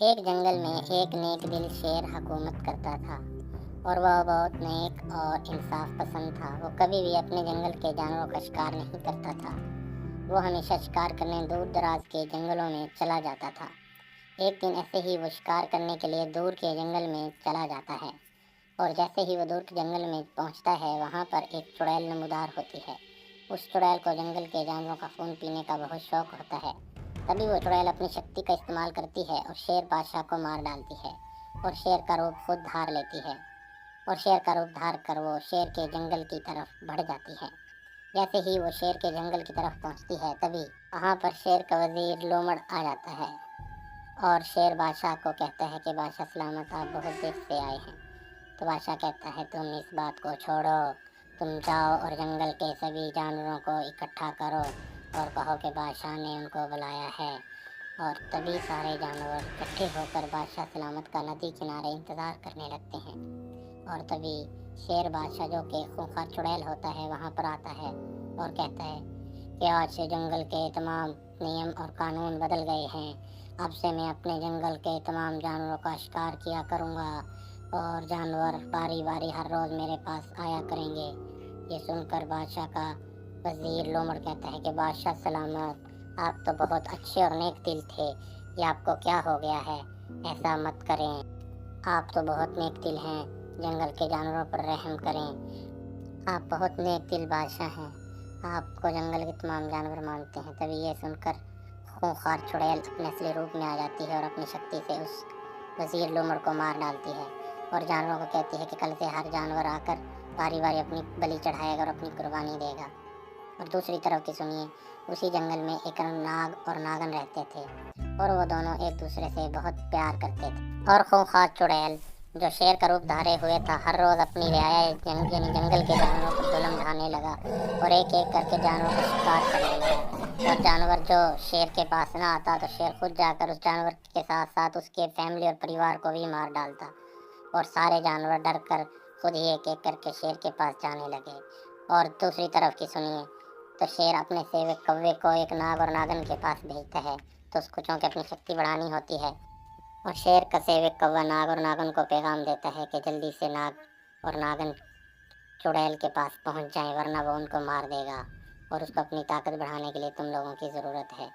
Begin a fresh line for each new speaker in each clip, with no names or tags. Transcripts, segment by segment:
ایک جنگل میں ایک نیک دل شیر حکومت کرتا تھا اور وہ بہت نیک اور انصاف پسند تھا۔ وہ کبھی بھی اپنے جنگل کے جانوروں کا شکار نہیں کرتا تھا۔ وہ ہمیشہ شکار کرنے دور دراز کے جنگلوں میں چلا جاتا تھا۔ ایک دن ایسے ہی وہ شکار کرنے کے لیے دور کے جنگل میں چلا جاتا ہے اور جیسے ہی وہ دور کے جنگل میں پہنچتا ہے وہاں پر ایک چڑیل نمودار ہوتی ہے۔ اس چڑیل کو جنگل کے جانوروں کا خون پینے کا بہت شوق ہوتا ہے۔ تبھی وہ چڑیل اپنی شکتی کا استعمال کرتی ہے اور شیر بادشاہ کو مار ڈالتی ہے اور شیر کا روپ خود دھار لیتی ہے اور شیر کا روپ دھار کر وہ شیر کے جنگل کی طرف بڑھ جاتی ہے۔ جیسے ہی وہ شیر کے جنگل کی طرف پہنچتی ہے تبھی وہاں پر شیر کا وزیر لومڑ آ جاتا ہے اور شیر بادشاہ کو کہتا ہے کہ بادشاہ سلامت، آپ بہت دیر سے آئے ہیں۔ تو بادشاہ کہتا ہے تم اس بات کو چھوڑو، تم جاؤ اور جنگل کے سبھی جانوروں کو اکٹھا کرو اور کہو کہ بادشاہ نے ان کو بلایا ہے۔ اور تبھی سارے جانور اکٹھے ہو کر بادشاہ سلامت کا ندی کنارے انتظار کرنے لگتے ہیں اور تبھی شیر بادشاہ جو کہ خونخوار چڑیل ہوتا ہے وہاں پر آتا ہے اور کہتا ہے کہ آج سے جنگل کے تمام نیم اور قانون بدل گئے ہیں۔ اب سے میں اپنے جنگل کے تمام جانوروں کا شکار کیا کروں گا اور جانور باری باری ہر روز میرے پاس آیا کریں گے۔ یہ سن کر بادشاہ کا وزیر لومڑ کہتا ہے کہ بادشاہ سلامت، آپ تو بہت اچھے اور نیک دل تھے، یہ آپ کو کیا ہو گیا ہے؟ ایسا مت کریں، آپ تو بہت نیک دل ہیں، جنگل کے جانوروں پر رحم کریں۔ آپ بہت نیک دل بادشاہ ہیں، آپ کو جنگل کے تمام جانور مانتے ہیں۔ تبھی یہ سن کر خونخوار چڑیل اپنے اصلی روپ میں آ جاتی ہے اور اپنی شکتی سے اس وزیر لومڑ کو مار ڈالتی ہے اور جانوروں کو کہتی ہے کہ کل سے ہر جانور آ کر باری باری اپنی بلی چڑھائے گا اور اپنی قربانی دے گا۔ اور دوسری طرف کی سنیے، اسی جنگل میں ایک ناگ اور ناگن رہتے تھے اور وہ دونوں ایک دوسرے سے بہت پیار کرتے تھے۔ اور خونخوار چڑیل جو شیر کا روپ دھارے ہوئے تھا ہر روز اپنی رعایا یعنی جنگل کے جانوروں پر ظلم ڈھانے لگا اور ایک ایک کر کے جانوروں کا شکار کرنے لگا۔ اور جانور جو شیر کے پاس نہ آتا تو شیر خود جا کر اس جانور کے ساتھ ساتھ اس کے فیملی اور پریوار کو بھی مار ڈالتا اور سارے جانور ڈر کر خود ہی ایک ایک کر کے شیر کے پاس جانے لگے۔ اور دوسری طرف کی سنیے تو شیر اپنے سیوک کوے کو ایک ناگ اور ناگن کے پاس بھیجتا ہے تو اس کو چونکہ اپنی شکتی بڑھانی ہوتی ہے اور شیر کا سیوک کوا ناگ اور ناگن کو پیغام دیتا ہے کہ جلدی سے ناگ اور ناگن چڑیل کے پاس پہنچ جائیں ورنہ وہ ان کو مار دے گا اور اس کو اپنی طاقت بڑھانے کے لیے تم لوگوں کی ضرورت ہے۔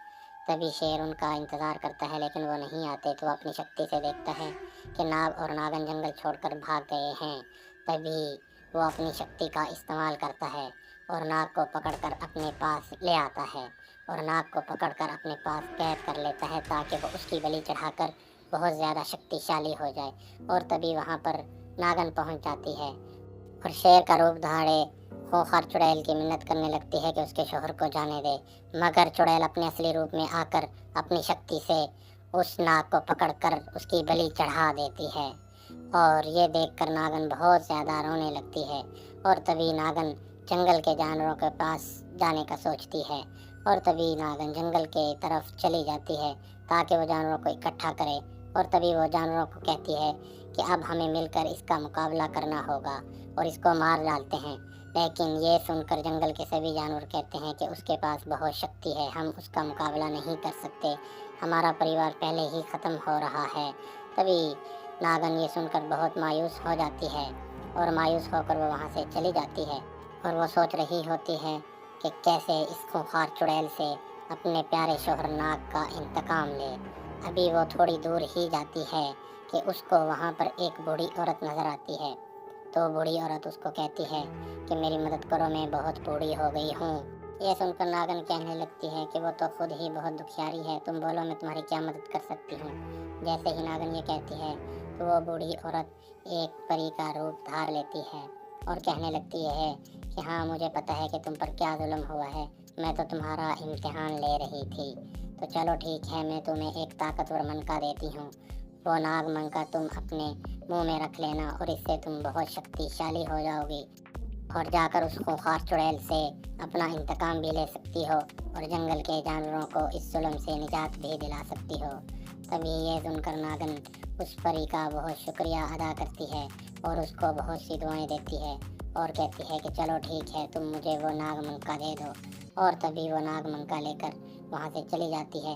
تبھی شیر ان کا انتظار کرتا ہے لیکن وہ نہیں آتے تو وہ اپنی شکتی سے دیکھتا ہے کہ ناگ اور ناگن جنگل چھوڑ کر بھاگ گئے ہیں۔ تبھی وہ اپنی شکتی کا استعمال کرتا ہے اور ناگ کو پکڑ کر اپنے پاس لے آتا ہے اور ناگ کو پکڑ کر اپنے پاس قید کر لیتا ہے تاکہ وہ اس کی بلی چڑھا کر بہت زیادہ شکتیشالی ہو جائے۔ اور تبھی وہاں پر ناگن پہنچ جاتی ہے اور شیر کا روپ دھاڑے خونخوار چڑیل کی منت کرنے لگتی ہے کہ اس کے شوہر کو جانے دے، مگر چڑیل اپنے اصلی روپ میں آ کر اپنی شکتی سے اس ناگ کو پکڑ کر اس کی بلی چڑھا دیتی ہے اور یہ دیکھ کر ناگن بہت زیادہ رونے لگتی ہے۔ اور تبھی ناگن جنگل کے جانوروں کے پاس جانے کا سوچتی ہے اور تبھی ناگن جنگل کے طرف چلی جاتی ہے تاکہ وہ جانوروں کو اکٹھا کرے اور تبھی وہ جانوروں کو کہتی ہے کہ اب ہمیں مل کر اس کا مقابلہ کرنا ہوگا اور اس کو مار ڈالتے ہیں۔ لیکن یہ سن کر جنگل کے سبھی جانور کہتے ہیں کہ اس کے پاس بہت شکتی ہے، ہم اس کا مقابلہ نہیں کر سکتے، ہمارا پریوار پہلے ہی ختم ہو رہا ہے۔ تبھی ناگن یہ سن کر بہت مایوس ہو جاتی ہے اور مایوس ہو کر وہ وہاں سے چلی جاتی ہے اور وہ سوچ رہی ہوتی ہے کہ کیسے اس خونخوار چڑیل سے اپنے پیارے شوہر ناگ کا انتقام لے۔ ابھی وہ تھوڑی دور ہی جاتی ہے کہ اس کو وہاں پر ایک بوڑھی عورت نظر آتی ہے تو بوڑھی عورت اس کو کہتی ہے کہ میری مدد کرو، میں بہت بوڑھی ہو گئی ہوں۔ یہ سن کر ناگن کہنے لگتی ہے کہ وہ تو خود ہی بہت دکھیاری ہے، تم بولو میں تمہاری کیا مدد کر سکتی ہوں۔ جیسے ہی ناگن یہ کہتی ہے تو وہ بوڑھی عورت ایک پری کا روپ دھار لیتی ہے اور کہنے لگتی ہے کہ ہاں مجھے پتہ ہے کہ تم پر کیا ظلم ہوا ہے، میں تو تمہارا امتحان لے رہی تھی، تو چلو ٹھیک ہے میں تمہیں ایک طاقتور منکا دیتی ہوں، وہ ناگ منکا تم اپنے منہ میں رکھ لینا اور اس سے تم بہت شکتیشالی ہو جاؤ گی اور جا کر اس خونخوار چڑیل سے اپنا انتقام بھی لے سکتی ہو اور جنگل کے جانوروں کو اس ظلم سے نجات بھی دلا سکتی ہو۔ تبھی یہ سن کر ناگن اس پری کا بہت شکریہ ادا کرتی ہے اور اس کو بہت سی دعائیں دیتی ہے اور کہتی ہے کہ چلو ٹھیک ہے تم مجھے وہ ناگ منکا دے دو۔ اور تبھی وہ ناگ منکا لے کر وہاں سے چلی جاتی ہے